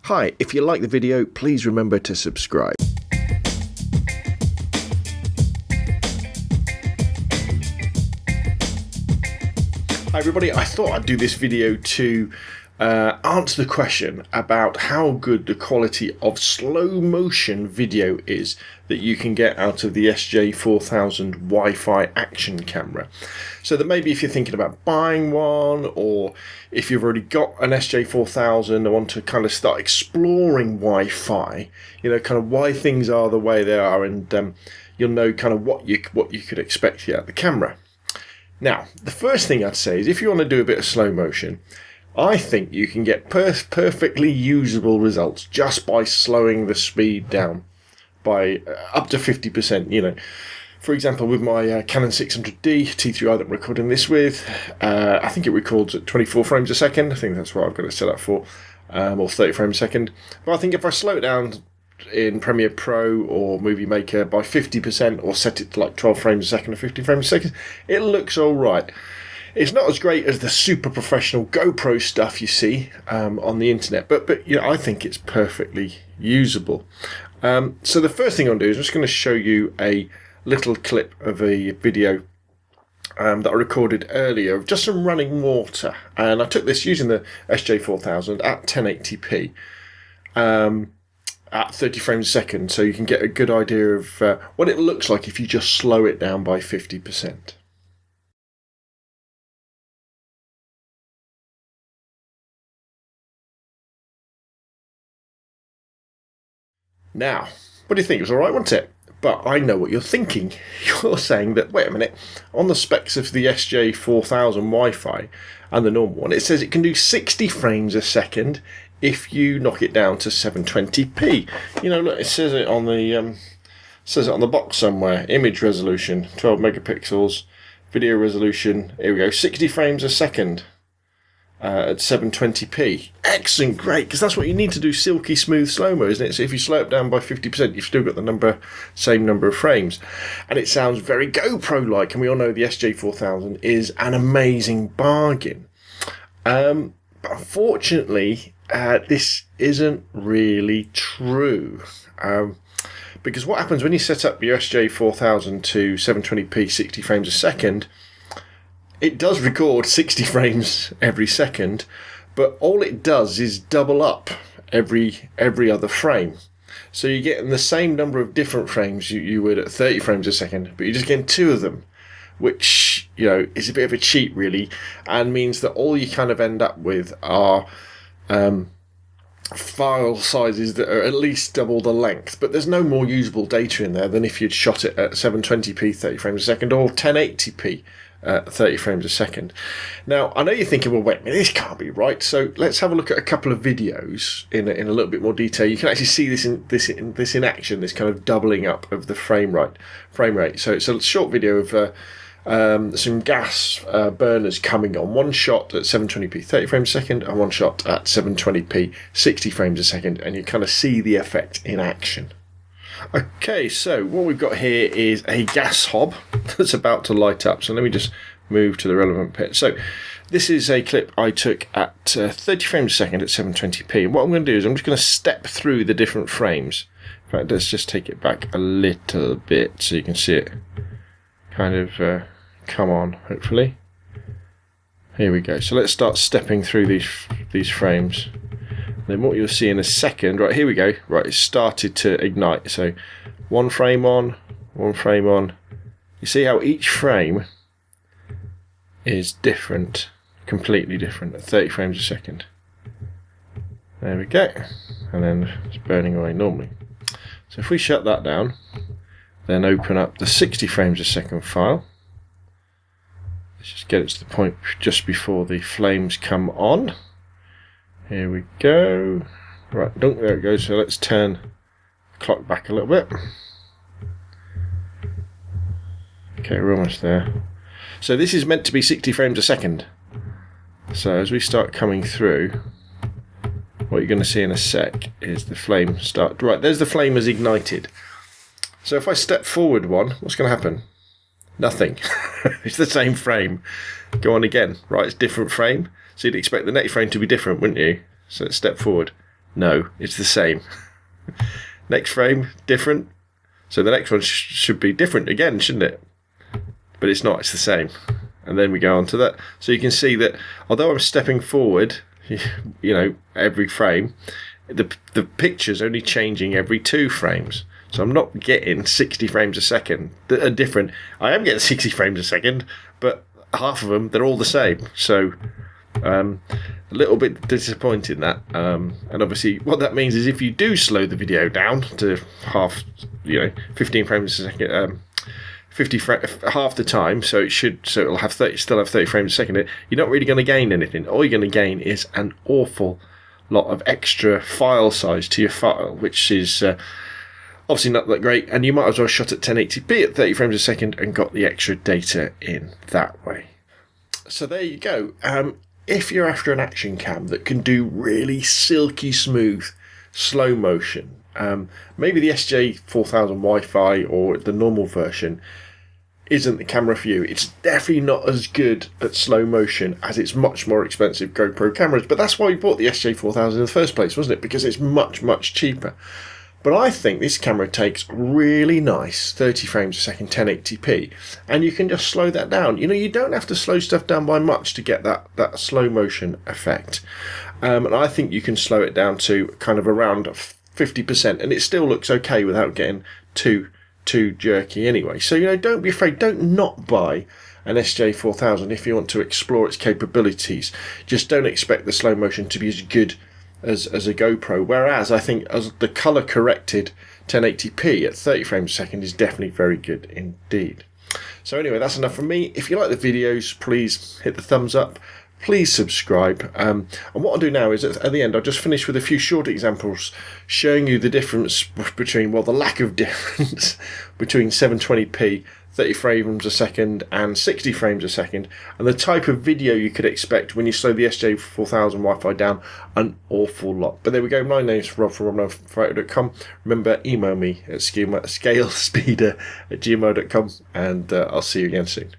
Hi, if you like the video, please remember to subscribe. Hi everybody, I thought I'd do this video to answer the question about how good the quality of slow motion video is that you can get out of the SJ4000 Wi-Fi action camera. So that maybe if you're thinking about buying one, or if you've already got an SJ4000 and want to kind of start exploring Wi-Fi, you know, kind of why things are the way they are, and you'll know kind of what you could expect out of the camera. Now, the first thing I'd say is if you want to do a bit of slow motion, I think you can get perfectly usable results just by slowing the speed down by up to 50%. You know, for example, with my Canon 600D T3i that I'm recording this with, I think it records at 24 frames a second. I think that's what I've got it set up for, or 30 frames a second. But I think if I slow it down in Premiere Pro or Movie Maker by 50%, or set it to like 12 frames a second or 50 frames a second, it looks all right. It's not as great as the super professional GoPro stuff you see on the internet, but you know, I think it's perfectly usable. So the first thing I'll do is I'm just going to show you a little clip of a video that I recorded earlier of just some running water, and I took this using the SJ4000 at 1080p. At 30 frames a second, so you can get a good idea of what it looks like if you just slow it down by 50%. Now, what do you think? It was alright, wasn't it? But I know what you're thinking. You're saying that, wait a minute, on the specs of the SJ4000 Wi-Fi and the normal one, it says it can do 60 frames a second if you knock it down to 720p. You know, look, it says it on the box somewhere. Image resolution, 12 megapixels. Video resolution, here we go, 60 frames a second at 720p. Excellent, great, because that's what you need to do silky smooth slow-mo, isn't it? So if you slow it down by 50%, you've still got the same number of frames. And it sounds very GoPro-like, and we all know the SJ4000 is an amazing bargain. But unfortunately, this isn't really true. Because what happens when you set up your SJ4000 to 720p 60 frames a second, it does record 60 frames every second, but all it does is double up every other frame. So you're getting the same number of different frames you would at 30 frames a second, but you're just getting two of them, which, you know, is a bit of a cheat really, and means that all you kind of end up with are file sizes that are at least double the length, but there's no more usable data in there than if you'd shot it at 720p 30 frames a second or 1080p 30 frames a second. Now, I know you're thinking, well, wait a minute, this can't be right. So let's have a look at a couple of videos in a little bit more detail. You can actually see this in action, this kind of doubling up of the frame rate. So it's a short video of some gas burners coming on. One shot at 720p 30 frames a second and one shot at 720p 60 frames a second, and you kind of see the effect in action. Okay, so what we've got here is a gas hob that's about to light up. So let me just move to the relevant bit. So this is a clip I took at 30 frames a second at 720p. And what I'm going to do is I'm just going to step through the different frames. In fact, let's just take it back a little bit so you can see it kind of come on, hopefully. Here we go. So let's start stepping through these frames. Then what you'll see in a second, right, here we go. Right, it started to ignite. So one frame on, one frame on. You see how each frame is different, completely different at 30 frames a second. There we go. And then it's burning away normally. So if we shut that down, then open up the 60 frames a second file. Let's just get it to the point just before the flames come on. Here we go. Right, there it goes. So let's turn the clock back a little bit. Okay, we're almost there. So this is meant to be 60 frames a second. So as we start coming through, what you're going to see in a sec is the flame start. Right, there's the flame has ignited. So if I step forward one, what's going to happen? Nothing. It's the same frame. Go on again. Right, it's different frame. So you'd expect the next frame to be different, wouldn't you? So let's step forward. No, it's the same. Next frame, different. So the next one should be different again, shouldn't it? But it's not, it's the same. And then we go on to that. So you can see that although I'm stepping forward, every frame, the picture's only changing every 2 frames. So I'm not getting 60 frames a second that are different. I am getting 60 frames a second, but half of them, they're all the same. So a little bit disappointing that. And obviously what that means is if you do slow the video down to half, 15 frames a second, half the time, so it'll have still have 30 frames a second, you're not really going to gain anything. All you're going to gain is an awful lot of extra file size to your file, which is obviously not that great, and you might as well shot at 1080p at 30 frames a second and got the extra data in that way. So there you go. If you're after an action cam that can do really silky smooth slow motion, maybe the SJ4000 Wi-Fi or the normal version isn't the camera for you. It's definitely not as good at slow motion as its much more expensive GoPro cameras, but that's why we bought the SJ4000 in the first place, wasn't it? Because it's much, much cheaper. But I think this camera takes really nice 30 frames a second 1080p, and you can just slow that down. You don't have to slow stuff down by much to get that slow motion effect. And I think you can slow it down to kind of around 50%, and it still looks okay without getting too jerky anyway. So, don't be afraid. Don't not buy an SJ4000 if you want to explore its capabilities. Just don't expect the slow motion to be as good as a GoPro, whereas I think as the color corrected 1080p at 30 frames a second is definitely very good indeed. So anyway, that's enough from me. If you like the videos, please hit the thumbs up, please subscribe, and what I'll do now is at the end I'll just finish with a few short examples showing you the difference between, the lack of difference between 720p 30 frames a second and 60 frames a second, and the type of video you could expect when you slow the SJ4000 Wi-Fi down an awful lot. But there we go. My name's Rob from robnophoto.com. Remember, email me at scalespeeder@gmail.com, and I'll see you again soon.